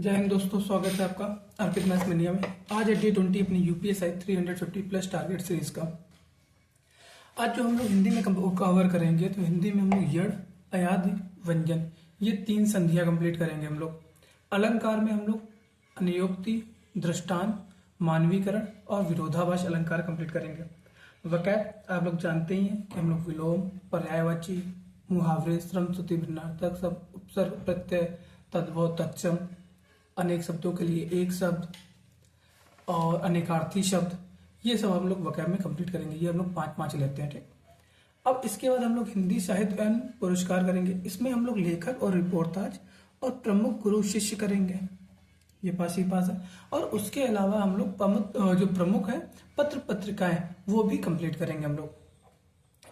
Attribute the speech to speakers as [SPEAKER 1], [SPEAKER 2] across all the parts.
[SPEAKER 1] जय हिंद दोस्तों, स्वागत है आपका अर्पित मैथ्स मीडिया में। आज है T20 अपनी यूपीएसआई 350 प्लस टारगेट सीरीज का। आज जो हम लोग हिंदी में कवर करेंगे तो हिंदी में हम लोग यड़, अयादि, व्यंजन ये 3 संधियां कंप्लीट करेंगे हम लोग। अलंकार में हम लोग अनियोक्ति, दृष्टांत, मानवीकरण और विरोधाभास अलंकार कंप्लीट करेंगे। वकैब आप लोग जानते ही हैं कि हम लोग विलोम, पर्यायवाची, मुहावरे, श्रम, श्रुति, भिन्नार्थक सब, उपसर्ग, प्रत्यय, तद्भव, तत्सम, अनेक शब्दों के लिए एक शब्द और अनेकार्थी शब्द, ये सब हम लोग वकैब में कंप्लीट करेंगे। ये हम लोग 5-5 लेते हैं, ठीक। अब इसके बाद हम लोग हिंदी साहित्य पुरस्कार करेंगे। इसमें हम लोग लेखक और रिपोर्टाज और प्रमुख गुरु शिष्य करेंगे, ये पास ही पास है। और उसके अलावा हम लोग जो प्रमुख है पत्र पत्रिकाएं वो भी कंप्लीट करेंगे हम लोग,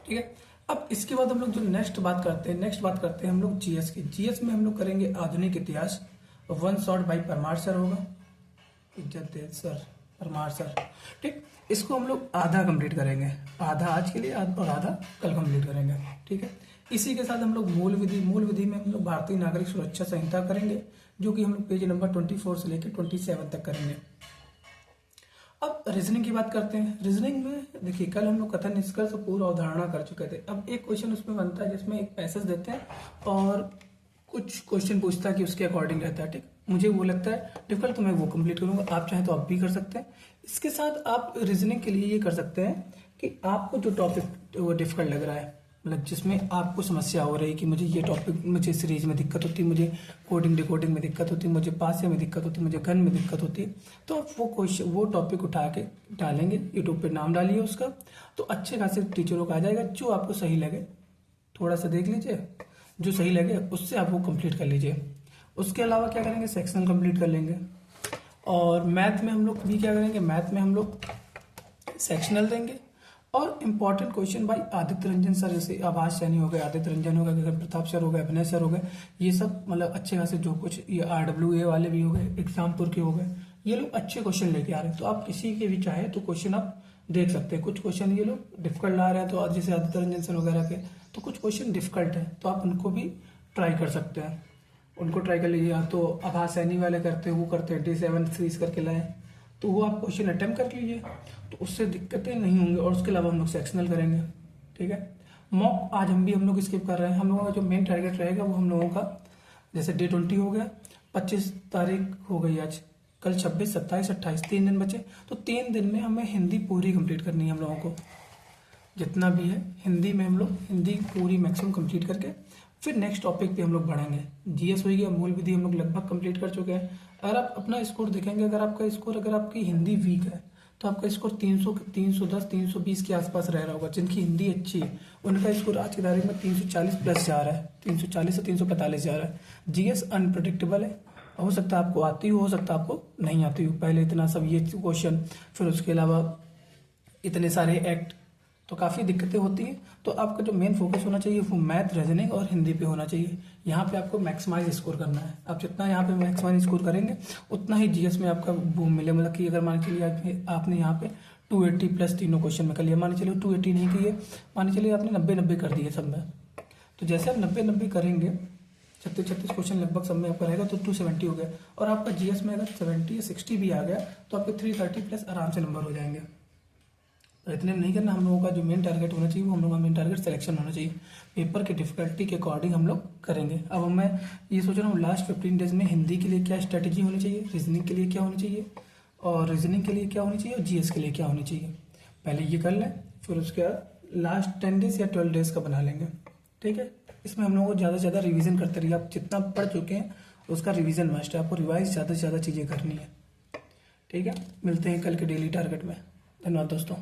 [SPEAKER 1] ठीक है। अब इसके बाद हम लोग जो नेक्स्ट बात करते हैं हम लोग जीएस की। जीएस में हम लोग करेंगे आधुनिक इतिहास, one shot by Parmar sir होगा, इज्जत दे सर, परमार सर, ठीक। इसको हम लोग आधा कंप्लीट करेंगे, आधा आज के लिए और आधा कल कंप्लीट करेंगे, ठीक है। इसी के साथ हम लोग मूल विधि में हम लोग भारतीय नागरिक सुरक्षा संहिता करेंगे, जो कि हम लोग पेज नंबर 24 से लेकर 27 तक करेंगे। अब रीजनिंग की बात करते हैं। रीजनिंग में देखिए, कल हम लोग कथन निष्कर्ष पूर्व अवधारणा कर चुके थे। अब एक क्वेश्चन उसमें बनता है जिसमें एक पैसेज देते हैं और कुछ क्वेश्चन पूछता है कि उसके अकॉर्डिंग रहता है, ठीक। मुझे वो लगता है डिफिकल्ट, तो मैं वो कंप्लीट करूंगा। आप चाहें तो आप भी कर सकते हैं। इसके साथ आप रीजनिंग के लिए ये कर सकते हैं कि आपको जो टॉपिक वो डिफिकल्ट लग रहा है, मतलब जिसमें आपको समस्या हो रही है कि मुझे ये टॉपिक, मुझे सीरीज में दिक्कत होती है, मुझे कोडिंग डिकोडिंग में दिक्कत होती है, मुझे पासे में दिक्कत होती है, मुझे घन में दिक्कत होती है, तो वो टॉपिक उठा के डालेंगे। यूट्यूब पे नाम डालिए उसका, तो अच्छे खासे टीचरों का आ जाएगा। जो आपको सही लगे थोड़ा सा देख लीजिए, जो सही लगे उससे आप वो कंप्लीट कर लीजिए। उसके अलावा क्या करेंगे, सेक्शनल कंप्लीट कर लेंगे। और मैथ में हम लोग भी क्या करेंगे, मैथ में हम लोग सेक्शनल देंगे और important question by Aditya Ranjan sir, जैसे आभास सैनी हो गए, आदित्य रंजन हो गए, गगन प्रताप सर हो गए, अभिनय सर हो गए, ये सब मतलब अच्छे खासे जो कुछ, ये RWA वाले भी हो गए, एग्जामपुर के हो गए, ये लोग अच्छे क्वेश्चन लेके आ रहे हैं। तो आप किसी के भी चाहे तो क्वेश्चन आप देख सकते हैं। कुछ क्वेश्चन ये लोग डिफिकल्ट ला रहे हैं, तो जैसे आदित्य रंजन सर वगैरह के, तो कुछ क्वेश्चन डिफिकल्ट है, तो आप उनको भी ट्राई कर सकते हैं, उनको ट्राई कर लीजिए। तो आभास सैनी वाले करते हैं, वो करते हैं 27 सीरीज करके लाए, तो वो आप क्वेश्चन अटेम्प्ट कर लीजिए, तो उससे दिक्कतें नहीं होंगी। और उसके अलावा हम लोग सेक्शनल करेंगे, ठीक है। मॉक आज हम लोग स्किप कर रहे हैं। हम लोगों का जो मेन टारगेट रहेगा वो हम लोगों का, जैसे Day20 हो गया, 25 तारीख हो गई आज, कल 26, 27, 28, 3 दिन बचे। तो 3 दिन में हमें हिंदी पूरी कंप्लीट करनी है हम लोगों को, जितना भी है हिंदी में हम लोग हिंदी पूरी मैक्सिमम कंप्लीट करके फिर नेक्स्ट टॉपिक पे हम लोग बढ़ेंगे। जीएस हो गया, मूल विधि हम लोग लगभग कंप्लीट कर चुके हैं। अगर आप अपना स्कोर देखेंगे, अगर आपकी हिंदी वीक है तो आपका स्कोर 300, 310, 320 के आसपास रह रहा होगा। जिनकी हिंदी अच्छी है उनका स्कोर आज की तारीख में 340 प्लस जा रहा है, 340 से 345 जा रहा है। जीएस अनप्रेडिक्टेबल है, हो सकता है आपको आती हो सकता है आपको नहीं आती हो। पहले इतना सब ये क्वेश्चन, फिर उसके अलावा इतने सारे एक्ट, तो काफ़ी दिक्कतें होती हैं। तो आपका जो मेन फोकस होना चाहिए वो मैथ, रीजनिंग और हिंदी पे होना चाहिए। यहाँ पे आपको मैक्सिमाइज स्कोर करना है। आप जितना यहाँ पे मैक्सिमाइज स्कोर करेंगे उतना ही जीएस में आपका बूम मिले। मतलब कि अगर मान के चलिए आपने यहाँ पे 280 प्लस तीनों क्वेश्चन में कर लिया, मान चलिए 280 नहीं किए, मान चलिए आपने 90-90 कर दिए सब में, तो जैसे आप 90-90 करेंगे, 36 क्वेश्चन लगभग सब में आपका रहेगा, तो 270 हो गया। और आपका जीएस में अगर 70 या 60 भी आ गया तो आपके 330 प्लस आराम से नंबर हो जाएंगे। तो इतने नहीं करना, हम लोगों का जो मेन टारगेट होना चाहिए वो हम लोगों का मेन टारगेट सिलेक्शन होना चाहिए। पेपर की डिफिकल्टी के अकॉर्डिंग हम लोग करेंगे। अब मैं ये सोच रहा हूँ लास्ट 15 डेज में हिंदी के लिए क्या स्ट्रेटेजी होनी चाहिए, रीजनिंग के लिए क्या होनी चाहिए, और रीजनिंग के लिए क्या होनी चाहिए, और जीएस के लिए क्या होनी चाहिए, पहले ये कर लें। फिर उसके बाद लास्ट 10 डेज या 12 डेज का बना लेंगे, ठीक है। इसमें हम लोगों को ज़्यादा से ज़्यादा रिविजन करते रहिए। आप जितना पढ़ चुके हैं उसका रिविजन मस्ट है, आपको रिवाइज ज़्यादा से ज़्यादा चीज़ें करनी है, ठीक है। मिलते हैं कल के डेली टारगेट में। धन्यवाद दोस्तों।